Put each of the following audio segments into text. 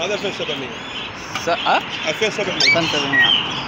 2700. 2700.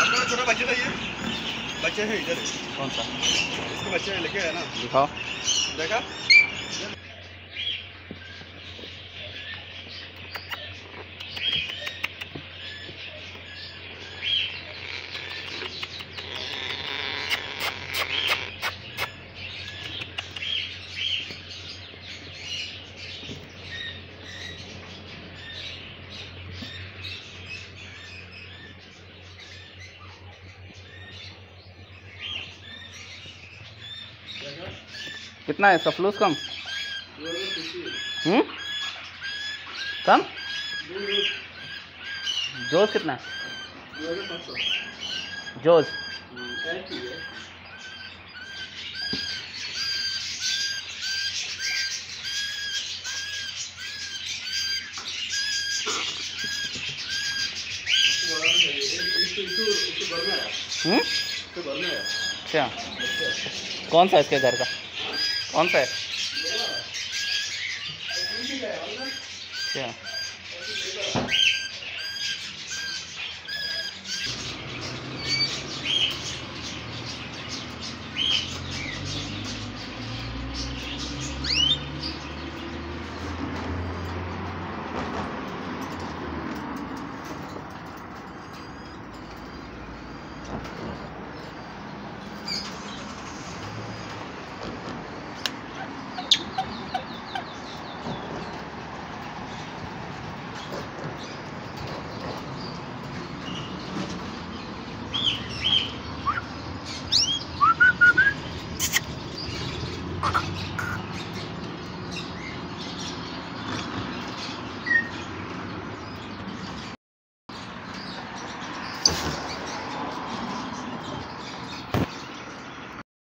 आपका छोटा बच्चा था ये? बच्चा है इधर। कौन सा? इसका बच्चा है लेके है ना? दिखाओ। देखा? कितना है इसका फ्लूस कम? कम? जोज कितना है? जोज अच्छा, कौन सा इसके घर का? कौन सा है? अच्छा।